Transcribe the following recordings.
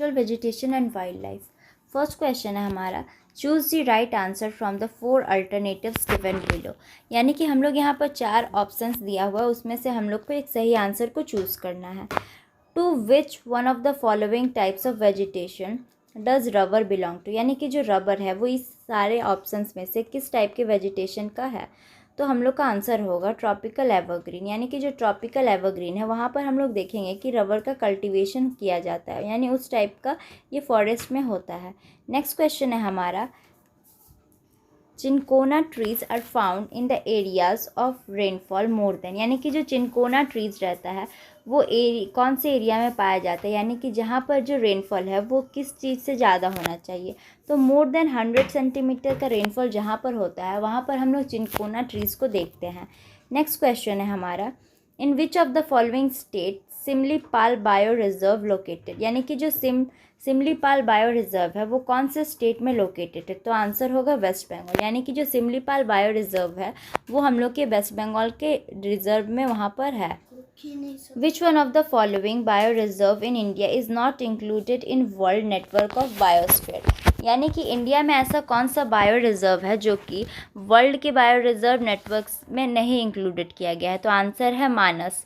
Vegetation and wild life. First question है हमारा, choose the right answer from the 4 alternatives given below. यानी कि हम लोग यहाँ पर 4 ऑप्शंस दिया हुआ है, उसमें से हम लोग को एक सही आंसर को चूज़ करना है। To which one of the following types of vegetation does rubber belong to. यानी कि जो रबर है वो इस सारे ऑप्शंस में से किस टाइप के वेजिटेशन का है। तो हम लोग का आंसर होगा ट्रॉपिकल एवरग्रीन। यानी कि जो ट्रॉपिकल एवरग्रीन है वहाँ पर हम लोग देखेंगे कि रबर का कल्टीवेशन किया जाता है, यानी उस टाइप का ये फॉरेस्ट में होता है। नेक्स्ट क्वेश्चन है हमारा, cinchona trees are found in the areas of rainfall more than. यानी कि जो चिनकोना ट्रीज रहता है वो कौन से एरिया में पाया जाता है, यानी कि जहाँ पर जो रेनफॉल है वो किस चीज़ से ज़्यादा होना चाहिए। तो मोर देन 100 सेंटीमीटर का रेनफॉल जहाँ पर होता है वहाँ पर हम लोग चिनकोना ट्रीज़ को देखते हैं। नेक्स्ट क्वेश्चन है हमारा, in which of the following state Similipal bio reserve located. यानी कि जो सिमलीपाल बायो रिजर्व है वो कौन से स्टेट में लोकेटेड है। तो आंसर होगा वेस्ट बंगाल। यानी कि जो सिमलीपाल बायो रिजर्व है वो हम लोग के वेस्ट बंगाल के रिजर्व में वहाँ पर है। विच one of the following bio reserve in India is not included in world network of biosphere. यानी कि इंडिया में ऐसा कौन सा बायो रिजर्व है जो कि वर्ल्ड के बायो रिजर्व नेटवर्क्स में नहीं इंक्लूडेड किया गया है। तो आंसर है मानस।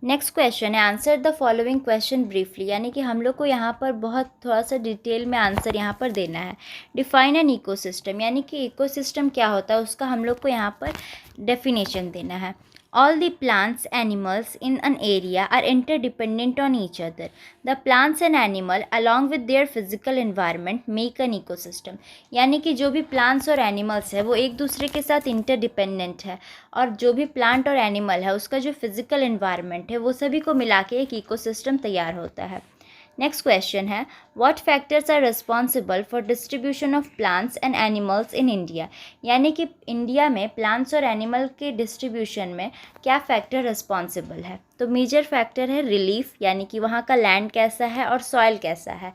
नेक्स्ट क्वेश्चन है, answer the following question briefly. यानी कि हम लोग को यहाँ पर बहुत थोड़ा सा डिटेल में आंसर यहाँ पर देना है। Define an ecosystem. यानी कि इकोसिस्टम क्या होता है उसका हम लोग को यहाँ पर डेफिनेशन देना है। All the plants, animals in an area are interdependent on each other. The plants and animal along with their physical environment make an ecosystem. यानी कि जो भी plants और animals है वो एक दूसरे के साथ interdependent है, और जो भी plant और animal है उसका जो physical environment है वो सभी को मिला के एक ecosystem तैयार होता है। नेक्स्ट क्वेश्चन है, what factors are responsible for distribution of plants and animals in India. यानी कि इंडिया में प्लांट्स और एनिमल के डिस्ट्रीब्यूशन में क्या फैक्टर रिस्पॉन्सिबल है। तो मेजर फैक्टर है रिलीफ, यानी कि वहाँ का लैंड कैसा है और सॉइल कैसा है।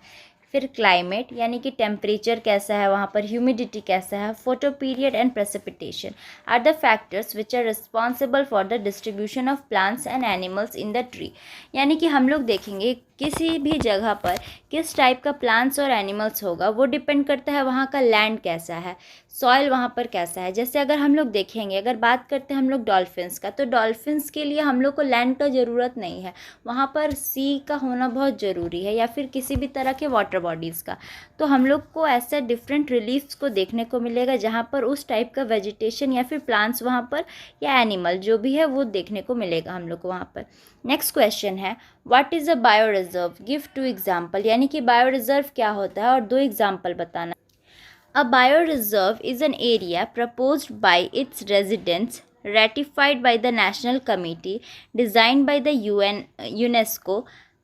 फिर क्लाइमेट, यानी कि टेम्परेचर कैसा है वहाँ पर, ह्यूमिडिटी कैसा है। Photo period and precipitation are the factors which are responsible for the distribution of plants and animals in the tree. यानी कि हम लोग देखेंगे किसी भी जगह पर किस टाइप का प्लांट्स और एनिमल्स होगा वो डिपेंड करता है वहाँ का लैंड कैसा है, सॉइल वहाँ पर कैसा है। जैसे अगर हम लोग देखेंगे, अगर बात करते हैं हम लोग डॉल्फिन्स का, तो डॉल्फिन्स के लिए हम लोग को लैंड का ज़रूरत नहीं है, वहाँ पर सी का होना बहुत ज़रूरी है, या फिर किसी भी तरह के वाटर बॉडीज़ का। तो हम लोग को ऐसा डिफरेंट रिलीफ्स को देखने को मिलेगा जहाँ पर उस टाइप का वेजिटेशन या फिर प्लांट्स वहाँ पर या एनिमल जो भी है वो देखने को मिलेगा हम लोग को वहाँ पर। नेक्स्ट क्वेश्चन है, what is a bio reserve, give 2 example. यानी कि बायो रिजर्व क्या होता है और 2 एग्जाम्पल बताना। A bioreserve is an area proposed by its residents, ratified by the National Committee, designed by the UNESCO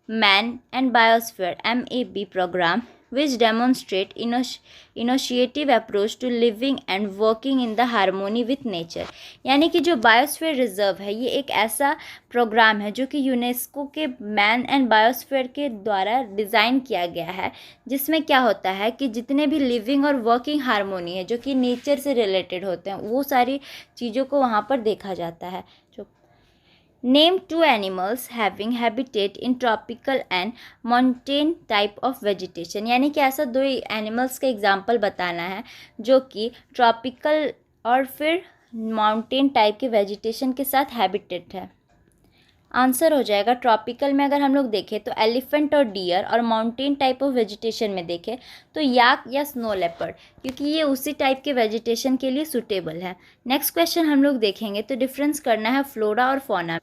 Man and Biosphere (MAB) program, which demonstrate innovative approach to living and working in the harmony with nature। यानी कि जो biosphere reserve है ये एक ऐसा programme है जो कि यूनेस्को के मैन एंड बायोस्फीयर के द्वारा डिज़ाइन किया गया है, जिसमें क्या होता है कि जितने भी लिविंग और वर्किंग हार्मोनी है जो कि नेचर से रिलेटेड होते हैं वो सारी चीज़ों को वहाँ पर देखा जाता है। Name 2 animals having habitat in tropical and mountain type of vegetation. यानी कि ऐसा 2 एनिमल्स का एग्जाम्पल बताना है जो कि ट्रॉपिकल और फिर माउंटेन टाइप के वेजिटेशन के साथ हैबिटेट है। आंसर हो जाएगा ट्रॉपिकल में अगर हम लोग देखें तो एलिफेंट और डियर, और माउंटेन टाइप ऑफ वेजिटेशन में देखें तो याक या स्नो लेपर्ड, क्योंकि ये उसी टाइप के वेजिटेशन के लिए सूटेबल है। नेक्स्ट क्वेश्चन हम लोग देखेंगे तो डिफरेंस करना है फ्लोरा और fauna.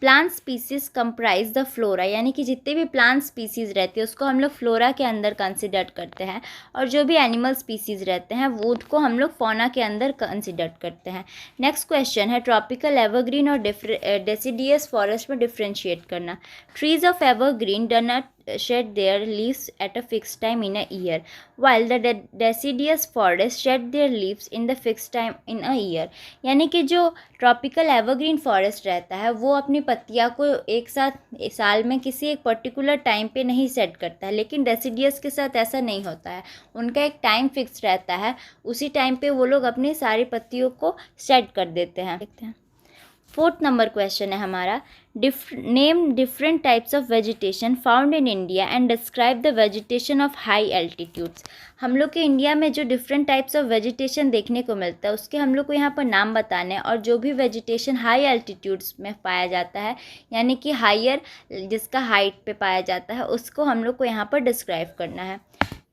Plant species comprise the flora. यानी कि जितने भी प्लांट स्पीसीज़ रहते हैं उसको हम लोग फ्लोरा के अंदर कंसिडर करते हैं, और जो भी एनिमल स्पीसीज़ रहते हैं वो उसको हम लोग फौना के अंदर कंसिडर करते हैं। नेक्स्ट क्वेश्चन है, ट्रॉपिकल एवरग्रीन और डेसिडियस फॉरेस्ट में डिफ्रेंशिएट करना। Trees of evergreen do not shed their leaves at a fixed time in a year, while the deciduous forest shed their leaves in the fixed time in a year। यानी कि जो tropical evergreen forest रहता है वो अपनी पत्तियां को एक साथ साल में किसी एक पर्टिकुलर टाइम पे नहीं सेट करता है, लेकिन डेसिडियस के साथ ऐसा नहीं होता है, उनका एक टाइम फिक्स रहता है, उसी टाइम पे वो लोग अपनी सारी पत्तियों को सेट कर देते हैं। देखते हैं 4th नंबर क्वेश्चन है हमारा, name different types of vegetation found in India and describe the vegetation of high altitudes. हम लोग के इंडिया में जो डिफरेंट टाइप्स ऑफ वेजिटेशन देखने को मिलता है उसके हम लोग को यहाँ पर नाम बताने हैं, और जो भी वेजिटेशन हाई एल्टीट्यूड्स में पाया जाता है यानी कि हायर जिसका हाइट पे पाया जाता है उसको हम लोग को यहाँ पर डिस्क्राइब करना है।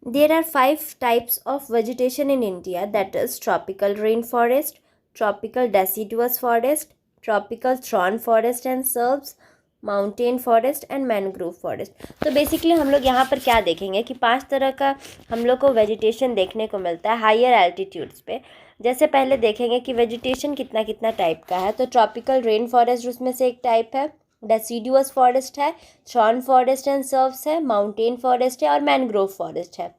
There are 5 types of vegetation in India, that is tropical rainforest, tropical deciduous forest, tropical thorn forest and shrubs, mountain forest and mangrove forest. तो बेसिकली हम लोग यहाँ पर क्या देखेंगे कि 5 तरह का हम लोग को वेजिटेशन देखने को मिलता है हायर एल्टीट्यूड्स पे। जैसे पहले देखेंगे कि वेजिटेशन कितना कितना टाइप का है, तो ट्रॉपिकल रेन फॉरेस्ट उसमें से एक टाइप है, डेसिडुअस फॉरेस्ट है, थॉर्न फॉरेस्ट एंड सर्व्स है, माउंटेन फॉरेस्ट है और मैनग्रोव फॉरेस्ट है।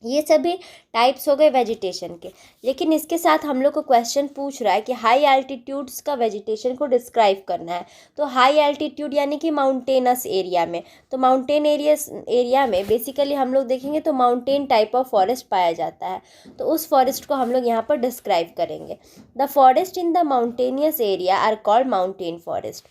ये सभी टाइप्स हो गए वेजिटेशन के। लेकिन इसके साथ हम लोग को क्वेश्चन पूछ रहा है कि हाई एल्टीट्यूड्स का वेजिटेशन को डिस्क्राइब करना है। तो हाई एल्टीट्यूड यानी कि माउंटेनस एरिया में, तो माउंटेन एरिया में बेसिकली हम लोग देखेंगे तो माउंटेन टाइप ऑफ फॉरेस्ट पाया जाता है, तो उस फॉरेस्ट को हम लोग यहाँ पर डिस्क्राइब करेंगे। The forest in the mountainous area are called mountain forest.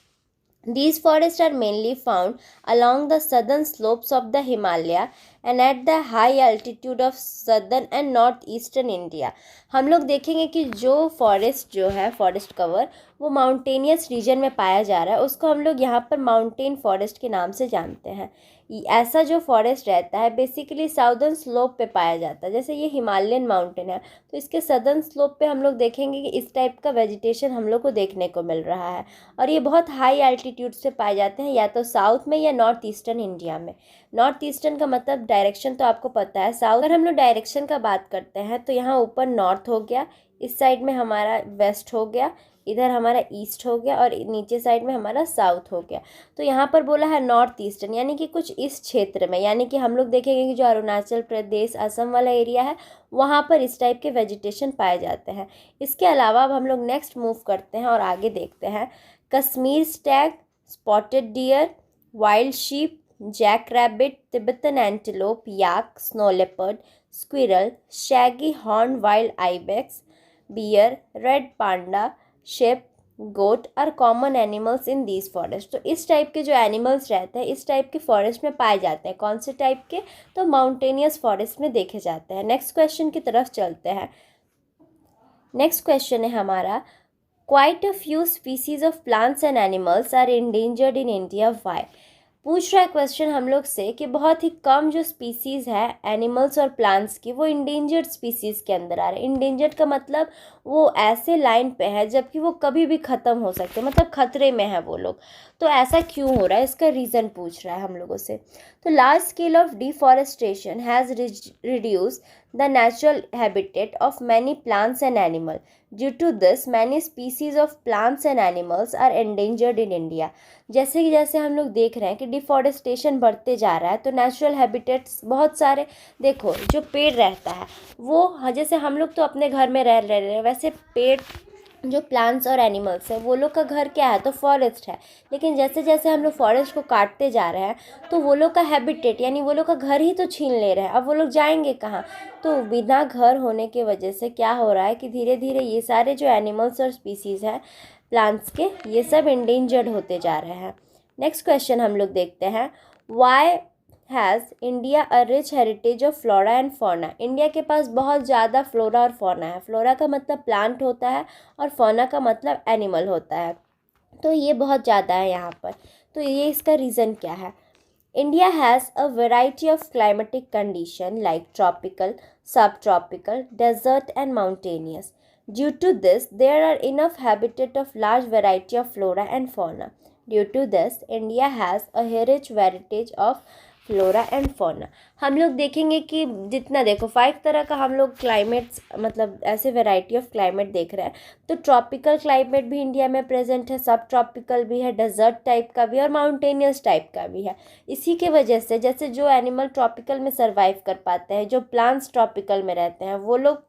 These forests are mainly found along the southern slopes of the Himalaya and at the high altitude of southern and northeastern India। हम लोग देखेंगे कि जो forest जो है forest cover वो mountainous region में पाया जा रहा है उसको हम लोग यहाँ पर माउंटेन फॉरेस्ट के नाम से जानते हैं। ऐसा जो फॉरेस्ट रहता है बेसिकली साउदर्न स्लोप पे पाया जाता है। जैसे ये हिमालयन माउंटेन है तो इसके सदर्न स्लोप पे हम लोग देखेंगे कि इस टाइप का वेजिटेशन हम लोग को देखने को मिल रहा है, और ये बहुत हाई एल्टीट्यूड से पाए जाते हैं या तो साउथ में या नॉर्थ ईस्टर्न इंडिया में। नॉर्थ ईस्टर्न का मतलब डायरेक्शन तो आपको पता है। साउथ अगर हम लोग डायरेक्शन का बात करते हैं तो यहाँ ऊपर नॉर्थ हो गया, इस साइड में हमारा वेस्ट हो गया, इधर हमारा ईस्ट हो गया और नीचे साइड में हमारा साउथ हो गया। तो यहाँ पर बोला है नॉर्थ ईस्टर्न यानी कि कुछ इस क्षेत्र में, यानी कि हम लोग देखेंगे कि जो अरुणाचल प्रदेश असम वाला एरिया है वहाँ पर इस टाइप के वेजिटेशन पाए जाते हैं। इसके अलावा अब हम लोग नेक्स्ट मूव करते हैं और आगे देखते हैं। Kashmir stag, spotted deer, wild sheep, jack rabbit, Tibetan antelope, yak, snow leopard, squirrel, shaggy horn wild ibex, bear, red panda, sheep, goat are common animals in these forest. तो इस टाइप के जो एनिमल्स रहते हैं इस टाइप के forest में पाए जाते हैं। कौन से टाइप के? तो माउंटेनियस फॉरेस्ट में देखे जाते हैं। नेक्स्ट क्वेश्चन की तरफ चलते हैं। नेक्स्ट क्वेश्चन है हमारा, quite a few species of plants and animals are endangered in India, why. पूछ रहा है क्वेश्चन हम लोग से कि बहुत ही कम जो स्पीसीज़ है एनिमल्स और प्लांट्स की वो इंडेंजर्ड स्पीसीज़ के अंदर आ रहे हैं। इंडेंजर्ड का मतलब वो ऐसे लाइन पे है जबकि वो कभी भी ख़त्म हो सकते हैं, मतलब खतरे में है वो लोग। तो ऐसा क्यों हो रहा है इसका रीज़न पूछ रहा है हम लोगों से। तो large scale of deforestation has reduce the natural habitat of many plants and animal. Due to this many species of plants and animals are endangered in India. जैसे कि जैसे हम लोग देख रहे हैं कि डिफॉरेस्टेशन बढ़ते जा रहा है तो नेचुरल हैबिटेट्स बहुत सारे, देखो जो पेड़ रहता है वो, जैसे हम लोग तो अपने घर में रह रहे हैं वैसे पेड़ जो प्लांट्स और एनिमल्स है वो लोग का घर क्या है? तो फॉरेस्ट है। लेकिन जैसे जैसे हम लोग फॉरेस्ट को काटते जा रहे हैं तो वो लोग का हैबिटेट यानी वो लोग का घर ही तो छीन ले रहे हैं। अब वो लोग जाएंगे कहाँ? तो बिना घर होने की वजह से क्या हो रहा है कि धीरे धीरे ये सारे जो एनिमल्स और स्पीसीज़ हैं प्लांट्स के ये सब इंडेंजर्ड होते जा रहे हैं। नेक्स्ट क्वेश्चन हम लोग देखते हैं, why has India a rich heritage of flora and fauna. India के पास बहुत ज़्यादा फ्लोरा और फौना है। फ्लोरा का मतलब प्लांट होता है और फौना का मतलब एनिमल होता है, तो ये बहुत ज़्यादा है यहाँ पर। तो ये इसका रीज़न क्या है? India has a variety of climatic condition like tropical, subtropical, desert and mountainous. Due to this, there are enough habitat of large variety of flora and fauna. Due to this, India has a rich heritage of flora and fauna. हम लोग देखेंगे कि जितना देखो 5 तरह का हम लोग क्लाइमेट्स मतलब ऐसे वैरायटी ऑफ क्लाइमेट देख रहे हैं। तो ट्रॉपिकल क्लाइमेट भी इंडिया में प्रेजेंट है, सब ट्रॉपिकल भी है, डेजर्ट टाइप का भी है और माउंटेनियस टाइप का भी है। इसी के वजह से जैसे जो एनिमल ट्रॉपिकल में सर्वाइव कर पाते हैं, जो प्लांट्स ट्रॉपिकल में रहते हैं वो लोग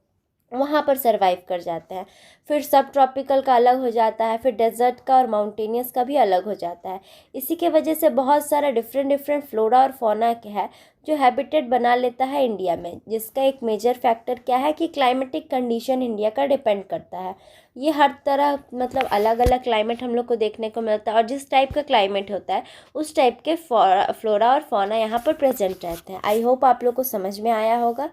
वहाँ पर सरवाइव कर जाते हैं। फिर सब ट्रॉपिकल का अलग हो जाता है, फिर डेजर्ट का और माउंटेनियस का भी अलग हो जाता है। इसी के वजह से बहुत सारा डिफरेंट डिफरेंट फ्लोरा और फौना है जो हैबिटेट बना लेता है इंडिया में, जिसका एक मेजर फैक्टर क्या है कि क्लाइमेटिक कंडीशन इंडिया का डिपेंड करता है। ये हर तरह मतलब अलग अलग क्लाइमेट हम लोग को देखने को मिलता है, और जिस टाइप का क्लाइमेट होता है उस टाइप के फ्लोरा और फौना यहाँ पर प्रेजेंट रहते हैं। आई होप आप लोग को समझ में आया होगा।